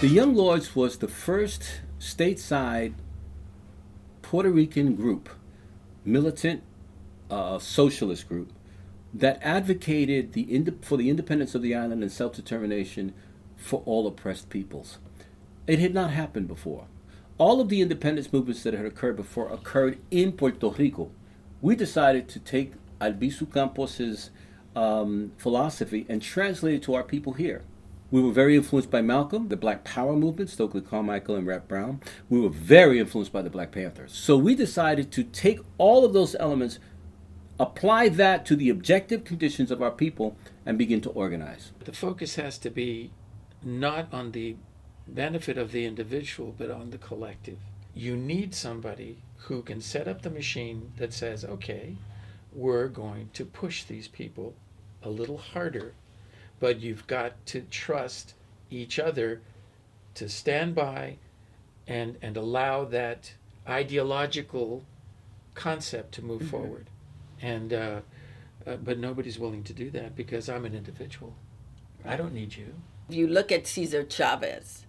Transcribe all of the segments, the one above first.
The Young Lords was the first stateside Puerto Rican group, militant socialist group, that advocated for the independence of the island and self-determination for all oppressed peoples. It had not happened before. All of the independence movements that had occurred before occurred in Puerto Rico. We decided to take Albizu Campos's philosophy and translate it to our people here. We were very influenced by Malcolm, the Black Power movement, Stokely Carmichael and Rap Brown. We were very influenced by the Black Panthers. So we decided to take all of those elements, apply that to the objective conditions of our people, and begin to organize. The focus has to be not on the benefit of the individual, but on the collective. You need somebody who can set up the machine that says, okay, we're going to push these people a little harder, but you've got to trust each other to stand by and allow that ideological concept to move forward. And but nobody's willing to do that because I'm an individual. I don't need you. If you look at Cesar Chavez,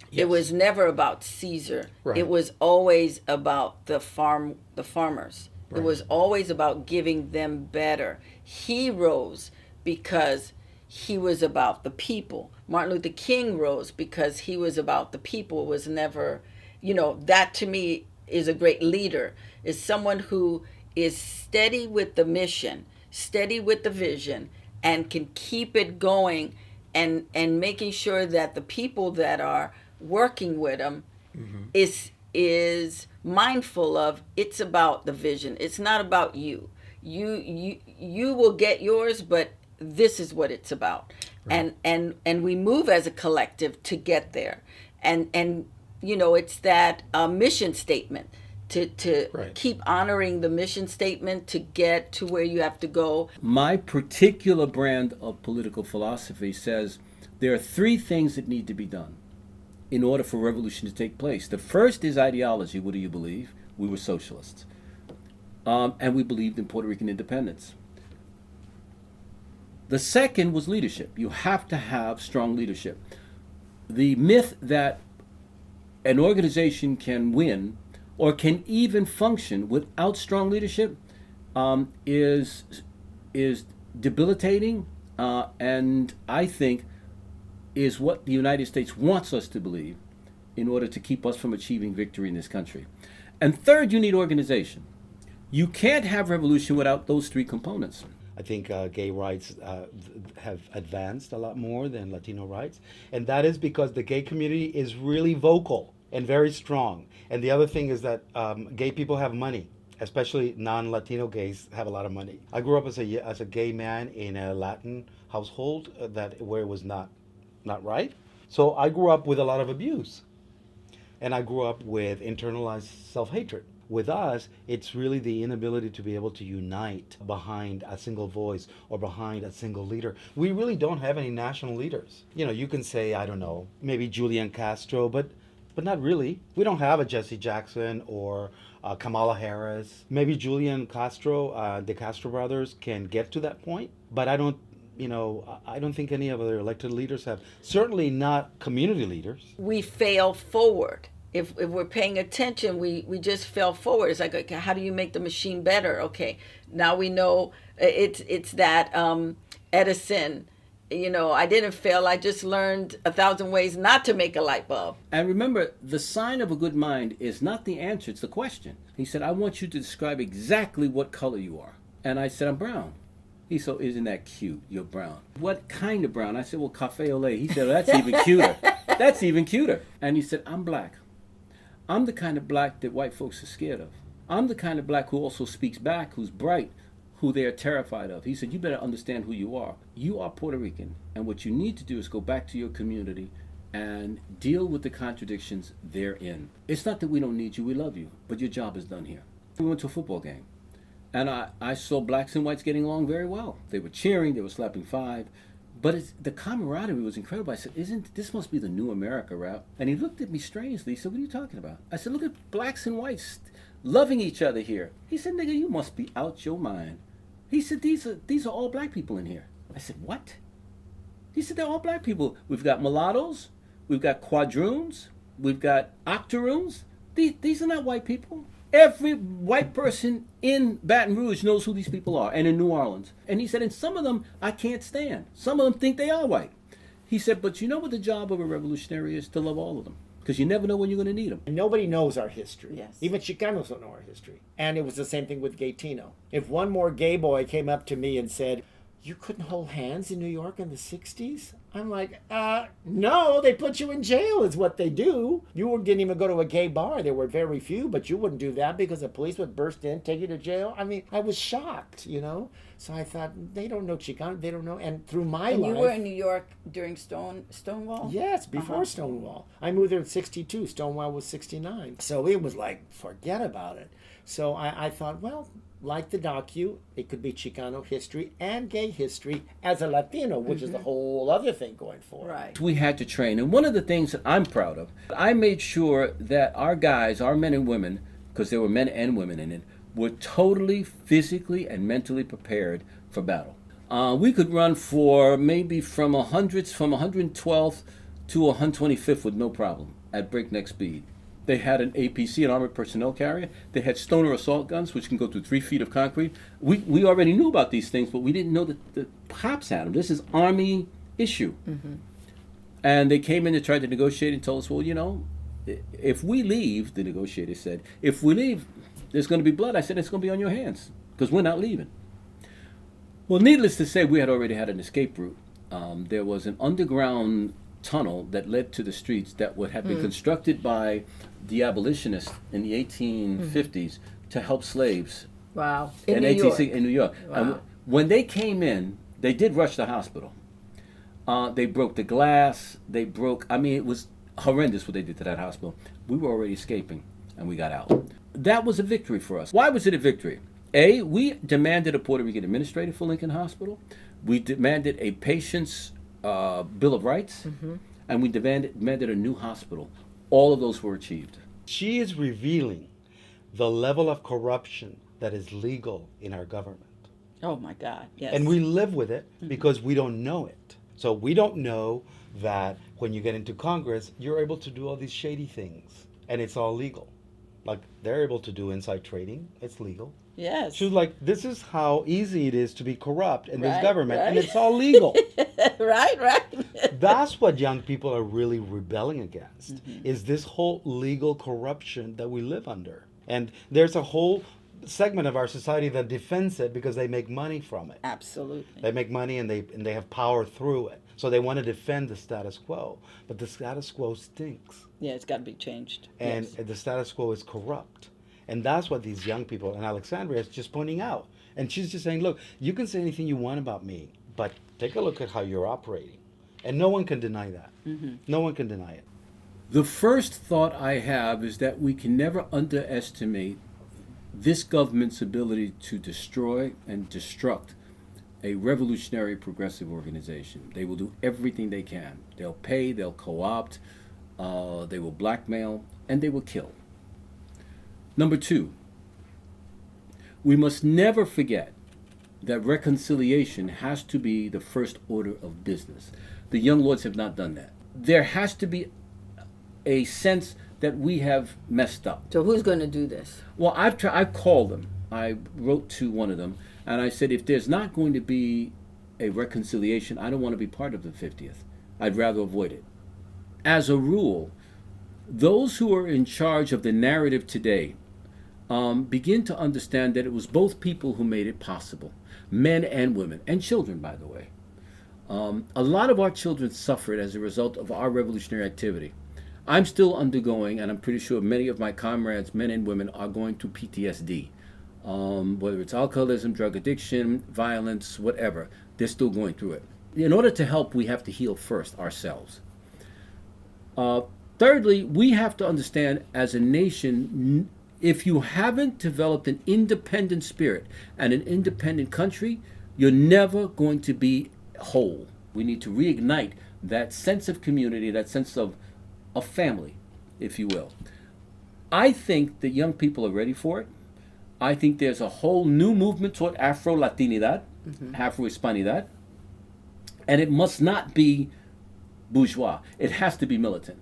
Yes. it was never about Caesar. Right. It was always about the farmers. Right. It was always about giving them better. He rose because he was about the people. Martin Luther King rose because he was about the people. It was never, that to me is a great leader, is someone who is steady with the mission, steady with the vision, and can keep it going and making sure that the people that are working with him is mindful of it's about the vision. It's not about you. You will get yours, but this is what it's about. Right. And we move as a collective to get there. And it's that mission statement to Right. keep honoring the mission statement to get to where you have to go. My particular brand of political philosophy says there are three things that need to be done in order for revolution to take place. The first is ideology. What do you believe? We were socialists. And we believed in Puerto Rican independence. The second was leadership. You have to have strong leadership. The myth that an organization can win or can even function without strong leadership is debilitating, and I think is what the United States wants us to believe in order to keep us from achieving victory in this country. And third, you need organization. You can't have revolution without those three components. I think gay rights have advanced a lot more than Latino rights. And that is because the gay community is really vocal and very strong. And the other thing is that gay people have money, especially non-Latino gays have a lot of money. I grew up as a gay man in a Latin household where it was not right. So I grew up with a lot of abuse. And I grew up with internalized self-hatred. With us, it's really the inability to be able to unite behind a single voice or behind a single leader. We really don't have any national leaders. You can say, I don't know, maybe Julian Castro, but not really. We don't have a Jesse Jackson or Kamala Harris. Maybe Julian Castro, the Castro brothers can get to that point, but I don't think any of the elected leaders have. Certainly not community leaders. We fail forward. If we're paying attention, we just fell forward. It's like, okay, how do you make the machine better? Okay, now we know it's that Edison, I didn't fail. I just learned 1,000 ways not to make a light bulb. And remember, the sign of a good mind is not the answer, it's the question. He said, I want you to describe exactly what color you are. And I said, I'm brown. He said, isn't that cute? You're brown. What kind of brown? I said, well, cafe au lait. He said, well, that's even cuter. That's even cuter. And he said, I'm black. I'm the kind of black that white folks are scared of. I'm the kind of black who also speaks back, who's bright, who they are terrified of. He said, you better understand who you are. You are Puerto Rican, and what you need to do is go back to your community and deal with the contradictions therein. It's not that we don't need you, we love you, but your job is done here. We went to a football game, and I saw blacks and whites getting along very well. They were cheering, they were slapping five, but the camaraderie was incredible. I said, this must be the new America, Ralph? And he looked at me strangely. He said, what are you talking about? I said, look at blacks and whites loving each other here. He said, nigga, you must be out your mind. He said, these are all black people in here. I said, what? He said, they're all black people. We've got mulattoes, we've got quadroons, we've got octoroons. These are not white people. Every white person in Baton Rouge knows who these people are, and in New Orleans. And he said, and some of them I can't stand. Some of them think they are white. He said, but you know what the job of a revolutionary is? To love all of them. Because you never know when you're going to need them. Nobody knows our history. Yes. Even Chicanos don't know our history. And it was the same thing with Gaytino. If one more gay boy came up to me and said, you couldn't hold hands in New York in the 60s? I'm like, no, they put you in jail is what they do. You didn't even go to a gay bar. There were very few, but you wouldn't do that because the police would burst in, take you to jail. I mean, I was shocked, you know? So I thought, they don't know Chicano, they don't know. And through my And life... you were in New York during Stonewall? Yes, before Stonewall. I moved there in 62. Stonewall was 69. So it was like, forget about it. So I thought, well, like the docu, it could be Chicano history and gay history as a Latino, which is the whole other thing going forward. Right. We had to train. And one of the things that I'm proud of, I made sure that our guys, our men and women, because there were men and women in it, were totally physically and mentally prepared for battle. We could run for maybe from 112th to 125th with no problem at breakneck speed. They had an APC, an armored personnel carrier. They had Stoner assault guns, which can go through 3 feet of concrete. We already knew about these things, but we didn't know that the cops had them. This is Army issue. Mm-hmm. And they came in and tried to negotiate and told us, well, you know, if we leave, the negotiator said, if we leave, there's going to be blood. I said, it's going to be on your hands because we're not leaving. Well, needless to say, we had already had an escape route. There was an underground tunnel that led to the streets that would have been constructed by the abolitionists in the 1850s to help slaves. Wow. In New York. In New York. Wow. And when they came in, they did rush the hospital. They broke the glass. It was horrendous what they did to that hospital. We were already escaping, and we got out. That was a victory for us. Why was it a victory? A, we demanded a Puerto Rican administrator for Lincoln Hospital. We demanded a patient's Bill of Rights, and we demanded a new hospital. All of those were achieved. She is revealing the level of corruption that is legal in our government. Oh my God, yes. And we live with it because we don't know it. So we don't know that when you get into Congress, you're able to do all these shady things, and it's all legal. Like, they're able to do inside trading, it's legal. Yes. She was like, this is how easy it is to be corrupt in this Right, government, and right. it's all legal. right. That's what young people are really rebelling against, is this whole legal corruption that we live under. And there's a whole segment of our society that defends it because they make money from it. Absolutely. They make money and they have power through it. So they want to defend the status quo. But the status quo stinks. Yeah, it's got to be changed. And Yes. the status quo is corrupt. And that's what these young people, and Alexandria is just pointing out. And she's just saying, look, you can say anything you want about me, but take a look at how you're operating. And no one can deny that. No one can deny it. The first thought I have is that we can never underestimate this government's ability to destroy and destruct a revolutionary progressive organization. They will do everything they can. They'll pay, they'll co-opt, they will blackmail, and they will kill. Number 2, we must never forget that reconciliation has to be the first order of business. The Young Lords have not done that. There has to be a sense that we have messed up. So who's going to do this? Well, I've called them. I wrote to one of them, and I said, if there's not going to be a reconciliation, I don't want to be part of the 50th. I'd rather avoid it. As a rule, those who are in charge of the narrative today begin to understand that it was both people who made it possible, men and women, and children, by the way. A lot of our children suffered as a result of our revolutionary activity. I'm still undergoing, and I'm pretty sure many of my comrades, men and women, are going through PTSD. Whether it's alcoholism, drug addiction, violence, whatever, they're still going through it. In order to help, we have to heal first ourselves. Thirdly, we have to understand as a nation, if you haven't developed an independent spirit and an independent country, you're never going to be whole. We need to reignite that sense of community, that sense of family, if you will. I think that young people are ready for it. I think there's a whole new movement toward Afro-Latinidad, Afro-Hispanidad, and it must not be bourgeois. It has to be militant.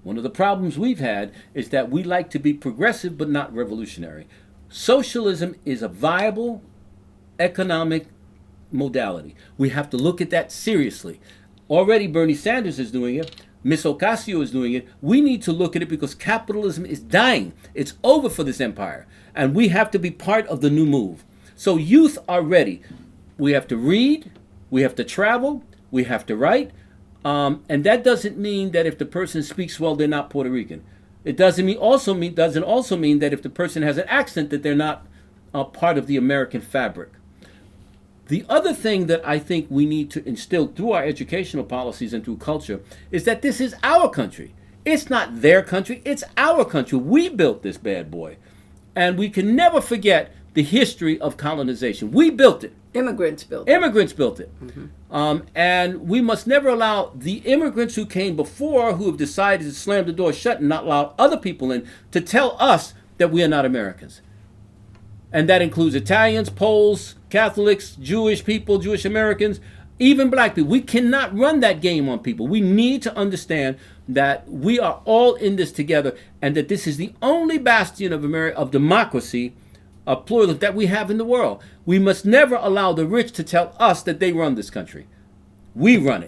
One of the problems we've had is that we like to be progressive but not revolutionary. Socialism is a viable economic modality. We have to look at that seriously. Already Bernie Sanders is doing it. Miss Ocasio is doing it. We need to look at it because capitalism is dying. It's over for this empire. And we have to be part of the new move. So youth are ready. We have to read. We have to travel. We have to write. And that doesn't mean that if the person speaks well, they're not Puerto Rican. It doesn't also mean that if the person has an accent, that they're not part of the American fabric. The other thing that I think we need to instill through our educational policies and through culture is that this is our country. It's not their country. It's our country. We built this bad boy. And we can never forget the history of colonization. We built it. Immigrants built it. Immigrants built it. And we must never allow the immigrants who came before, who have decided to slam the door shut and not allow other people in, to tell us that we are not Americans. And that includes Italians, Poles, Catholics, Jewish people, Jewish Americans, even black people. We cannot run that game on people. We need to understand that we are all in this together and that this is the only bastion of democracy, of pluralism that we have in the world. We must never allow the rich to tell us that they run this country. We run it.